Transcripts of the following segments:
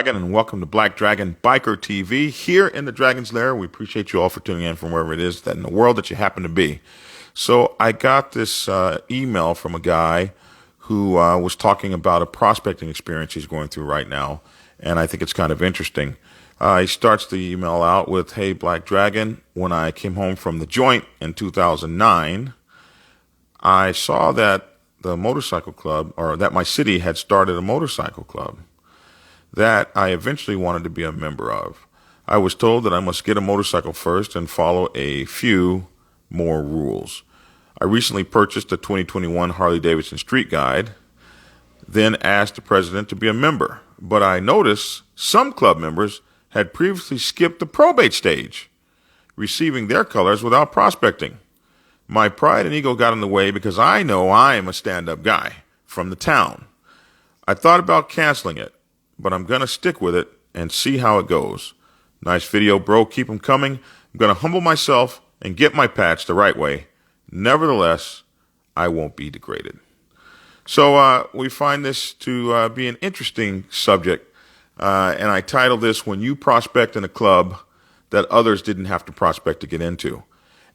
Dragon, and welcome to Black Dragon Biker TV here in the Dragon's Lair. We appreciate you all for tuning in from wherever it is that in the world that you happen to be. So I got this email from a guy who was talking about a prospecting experience he's going through right now, and I think it's kind of interesting. He starts the email out with, "Hey, Black Dragon, when I came home from the joint in 2009, I saw that the motorcycle club, or that my city had started a motorcycle club that I eventually wanted to be a member of. I was told that I must get a motorcycle first and follow a few more rules. I recently purchased a 2021 Harley-Davidson Street Guide, then asked the president to be a member. But I noticed some club members had previously skipped the probate stage, receiving their colors without prospecting. My pride and ego got in the way because I know I am a stand-up guy from the town. I thought about canceling it, but I'm going to stick with it and see how it goes. Nice video, bro. Keep them coming. I'm going to humble myself and get my patch the right way. Nevertheless, I won't be degraded." So we find this to be an interesting subject, and I titled this, "When You Prospect in a Club That Others Didn't Have to Prospect to Get Into."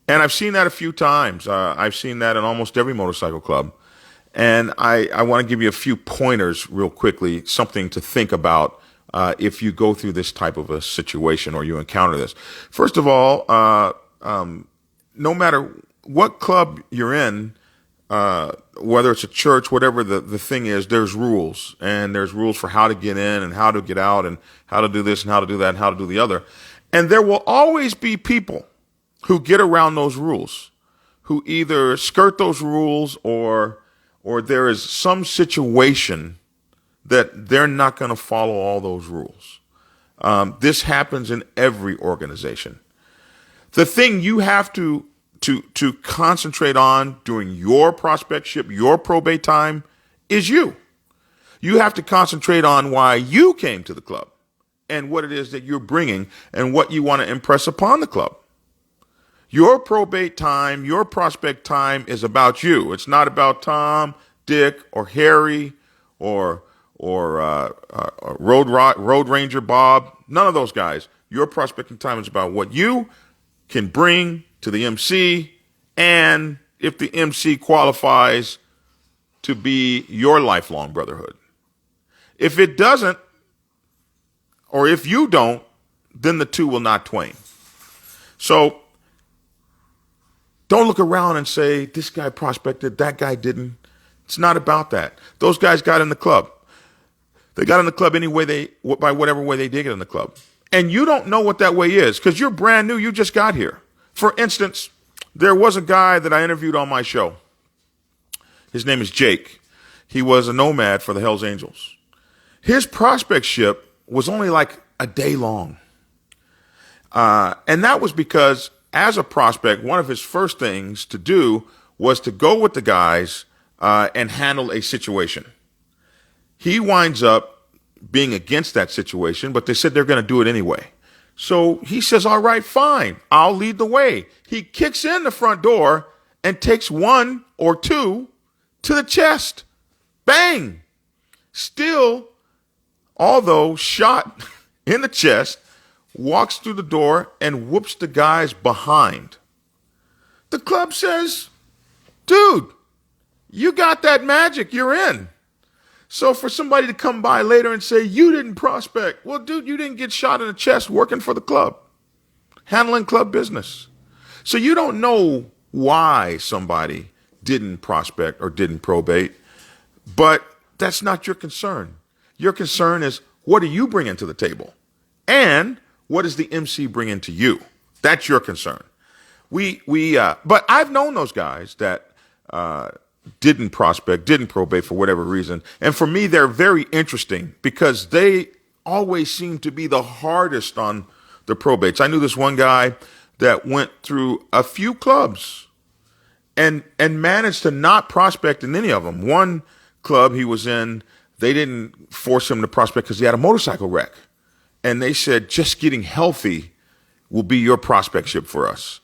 And I've seen that a few times. I've seen that in almost every motorcycle club. And I want to give you a few pointers real quickly, something to think about if you go through this type of a situation or you encounter this. First of all, no matter what club you're in, whether it's a church, whatever the thing is, there's rules. And there's rules for how to get in and how to get out and how to do this and how to do that and how to do the other. And there will always be people who get around those rules, who either skirt those rules or there is some situation that they're not going to follow all those rules. This happens in every organization. The thing you have to concentrate on during your prospectship, your probate time, is you. You have to concentrate on why you came to the club and what it is that you're bringing and what you want to impress upon the club. Your probate time, your prospect time is about you. It's not about Tom, Dick, or Harry, or Road Ranger Bob. None of those guys. Your prospecting time is about what you can bring to the MC, and if the MC qualifies to be your lifelong brotherhood. If it doesn't, or if you don't, then the two will not twain. So don't look around and say, this guy prospected, that guy didn't. It's not about that. Those guys got in the club. They got in the club by whatever way they did get in the club. And you don't know what that way is because you're brand new. You just got here. For instance, there was a guy that I interviewed on my show. His name is Jake. He was a nomad for the Hells Angels. His prospectship was only like a day long. And that was because as a prospect, one of his first things to do was to go with the guys and handle a situation. He winds up being against that situation, but they said they're going to do it anyway. So he says, all right, fine, I'll lead the way. He kicks in the front door and takes one or two to the chest. Bang! Still, although shot in the chest, walks through the door and whoops the guys behind. The club says, dude, you got that magic, you're in. So for somebody to come by later and say, you didn't prospect. Well, dude, you didn't get shot in the chest working for the club, handling club business. So you don't know why somebody didn't prospect or didn't probate, but that's not your concern. Your concern is, what are you bringing to the table? And what does the MC bring into you? That's your concern. But I've known those guys that didn't prospect, didn't probate for whatever reason. And for me, they're very interesting because they always seem to be the hardest on the probates. I knew this one guy that went through a few clubs and managed to not prospect in any of them. One club he was in, they didn't force him to prospect because he had a motorcycle wreck. And they said, just getting healthy will be your prospectship for us.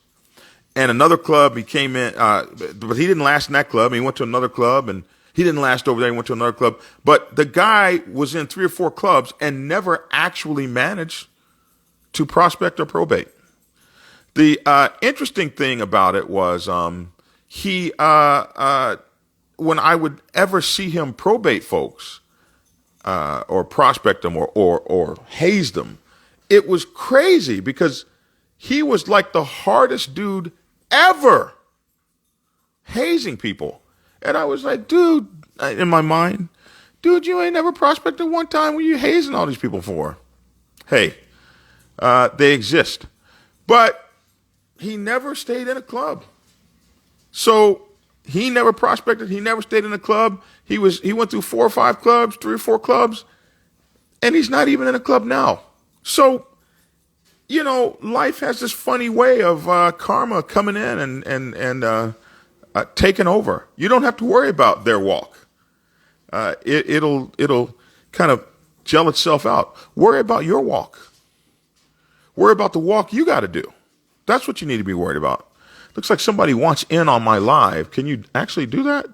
And another club, he came in, but he didn't last in that club. He went to another club and He didn't last over there. He went to another club. But the guy was in 3 or 4 clubs and never actually managed to prospect or probate. The interesting thing about it was he when I would ever see him probate folks or prospect them or haze them, it was crazy because he was like the hardest dude ever hazing people. And I was like, dude, in my mind, dude, you ain't never prospected one time. What are you hazing all these people for? Hey, they exist. But he never stayed in a club. So he never prospected. He never stayed in a club. He went through 4 or 5 clubs, 3 or 4 clubs, and he's not even in a club now. So, you know, life has this funny way of karma coming in and taking over. You don't have to worry about their walk. It'll kind of gel itself out. Worry about your walk. Worry about the walk you got to do. That's what you need to be worried about. Looks like somebody wants in on my live. Can you actually do that?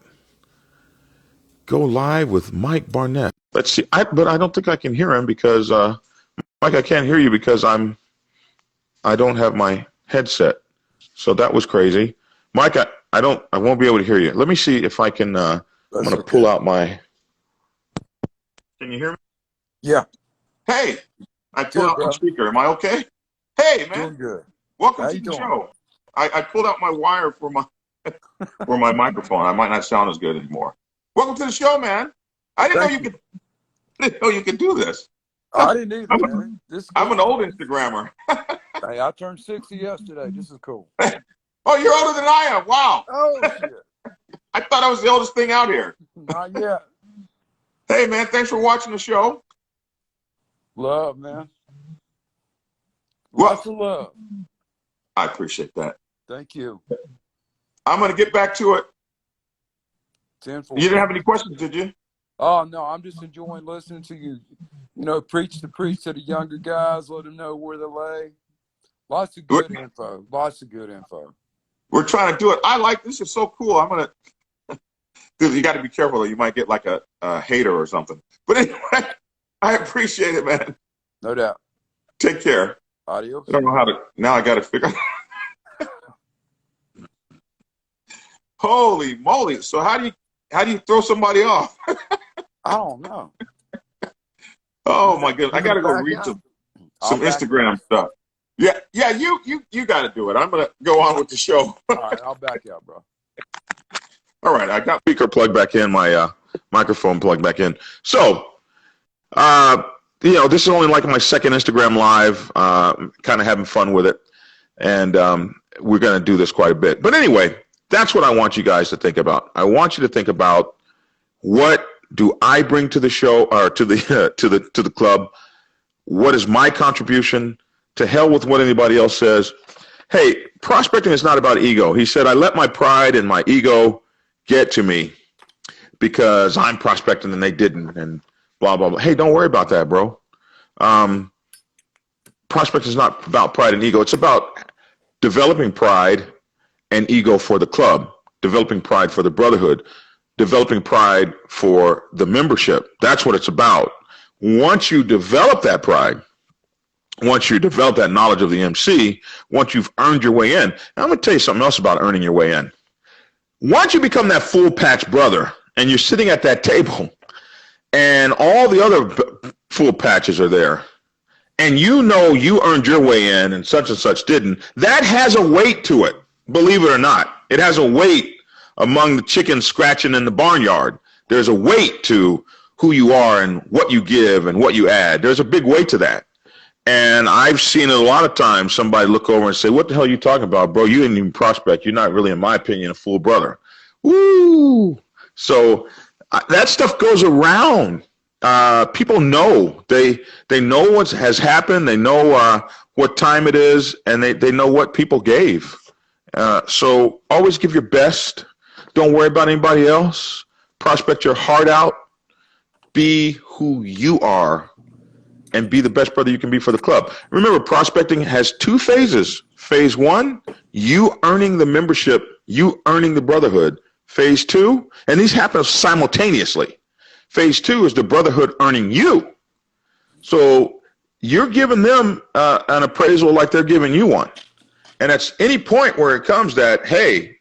Go live with Mike Barnett. Let's see. But I don't think I can hear him because Mike, I can't hear you because I don't have my headset. So that was crazy. Mike, I won't be able to hear you. Let me see if I can. I'm going to pull out my. Can you hear me? Yeah. Hey, I pulled out my speaker. Am I okay? Hey, man. Doing good. Welcome to the show. I pulled out my wire for my microphone. I might not sound as good anymore. Welcome to the show, man. I didn't know you could do this. I didn't either, man. I'm an old Instagrammer. Hey, I turned 60 yesterday. This is cool. Oh, you're older than I am. Wow. Oh, shit. I thought I was the oldest thing out here. Not yet. Hey, man, thanks for watching the show. Love, man. Lots of love. I appreciate that. Thank you. I'm going to get back to it. 10-4. You didn't have any questions, did you? Oh, no, I'm just enjoying listening to you, preach to the younger guys, let them know where they lay. Lots of good info. Lots of good info. We're trying to do it. This is so cool. I'm going to, dude, you got to be careful though. You might get like a hater or something. But anyway, I appreciate it, man. No doubt. Take care. Adios. I don't know how to, now I got to figure out. Holy moly. So how do you throw somebody off? I don't know. Oh my goodness. I got to go read some Instagram stuff. Yeah, you got to do it. I'm going to go on with the show. All right, I'll back you up, bro. All right, I got speaker plugged back in, my microphone plugged back in. So, this is only like my second Instagram live, kind of having fun with it. And we're going to do this quite a bit. But anyway, that's what I want you guys to think about. I want you to think about, what do I bring to the show or to the club? What is my contribution? To hell with what anybody else says. Hey, prospecting is not about ego. He said, I let my pride and my ego get to me because I'm prospecting and they didn't, and blah, blah, blah. Hey, don't worry about that, bro. Prospecting is not about pride and ego. It's about developing pride and ego for the club, developing pride for the brotherhood, developing pride for the membership. That's what it's about. Once you develop that pride, once you develop that knowledge of the MC, once you've earned your way in, now I'm going to tell you something else about earning your way in. Once you become that full patch brother and you're sitting at that table and all the other full patches are there and you earned your way in and such didn't, that has a weight to it, believe it or not. It has a weight among the chickens scratching in the barnyard. There's a weight to who you are and what you give and what you add. There's a big weight to that. And I've seen it a lot of times, somebody look over and say, what the hell are you talking about, bro? You didn't even prospect. You're not really, in my opinion, a full brother. Woo! So that stuff goes around. People know. They know what has happened. They know what time it is, and they know what people gave. So always give your best. Don't worry about anybody else. Prospect your heart out. Be who you are. And be the best brother you can be for the club. Remember, prospecting has 2 phases. Phase 1, you earning the membership, you earning the brotherhood. Phase 2, and these happen simultaneously. Phase 2 is the brotherhood earning you. So you're giving them an appraisal like they're giving you one. And at any point where it comes that, hey,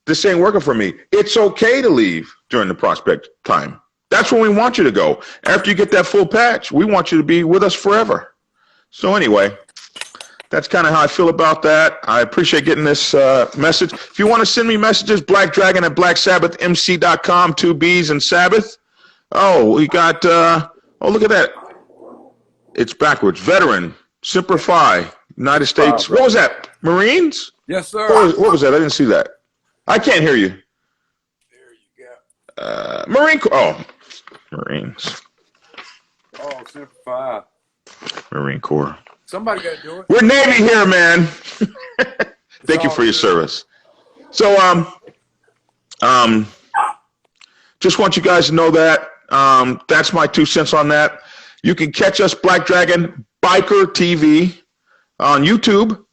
this ain't working for me, it's okay to leave during the prospect time. That's when we want you to go. After you get that full patch, we want you to be with us forever. So anyway, that's kind of how I feel about that. I appreciate getting this message. If you want to send me messages, blackdragon@blacksabbathmc.com, 2 B's and Sabbath. Oh, we got, look at that. It's backwards. Veteran, Semper Fi, United States. What was that? Marines? Yes, sir. What was that? I didn't see that. I can't hear you. There you go. Marine Corps. Oh, Marines. Oh, Semper Fi. Marine Corps. Somebody got to do it. We're Navy here, man. Thank you for your service. So, just want you guys to know that. That's my 2 cents on that. You can catch us, Black Dragon Biker TV, on YouTube,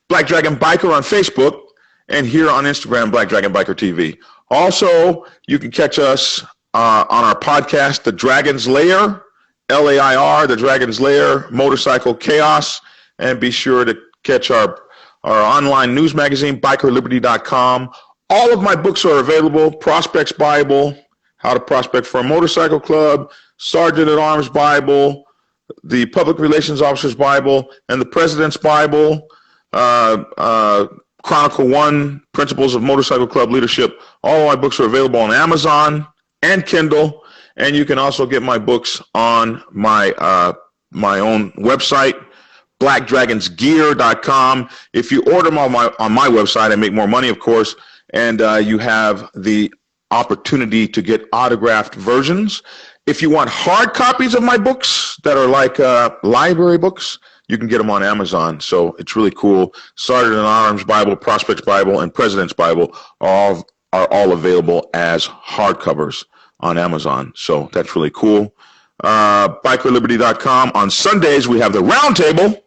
Black Dragon Biker on Facebook, and here on Instagram, Black Dragon Biker TV. Also, you can catch us on our podcast, The Dragon's Lair, LAIR, The Dragon's Lair, Motorcycle Chaos, and be sure to catch our online news magazine, bikerliberty.com. All of my books are available: Prospects Bible, How to Prospect for a Motorcycle Club, Sergeant at Arms Bible, the Public Relations Officer's Bible, and the President's Bible, Chronicle 1, Principles of Motorcycle Club Leadership. All of my books are available on Amazon and Kindle, and you can also get my books on my own website, blackdragonsgear.com. If you order them on my website, I make more money, of course, and you have the opportunity to get autographed versions. If you want hard copies of my books that are like library books, you can get them on Amazon. So it's really cool. Sergeant at Arms Bible, Prospects Bible, and President's Bible are all available as hardcovers on Amazon. So that's really cool. Bikerliberty.com. On Sundays, we have the Roundtable,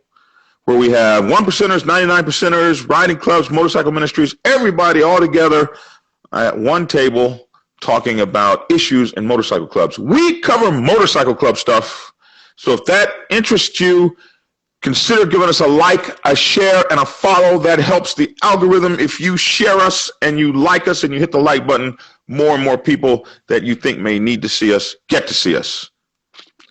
where we have 1%ers, 99%ers, riding clubs, motorcycle ministries, everybody all together at one table talking about issues in motorcycle clubs. We cover motorcycle club stuff. So if that interests you, consider giving us a like, a share, and a follow. That helps the algorithm. If you share us and you like us and you hit the like button, more and more people that you think may need to see us get to see us.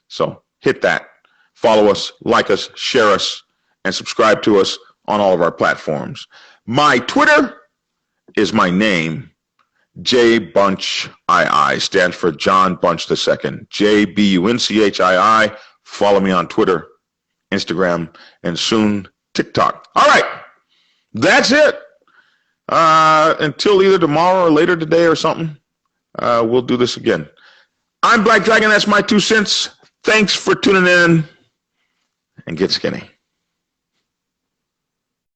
So hit that. Follow us, like us, share us, and subscribe to us on all of our platforms. My Twitter is my name, J Bunch II, stands for John Bunch II, JBUNCHII. Follow me on Twitter, Instagram, and soon TikTok. All right, that's it. Until either tomorrow or later today or something, we'll do this again. I'm Black Dragon. That's my 2 cents. Thanks for tuning in, and get skinny.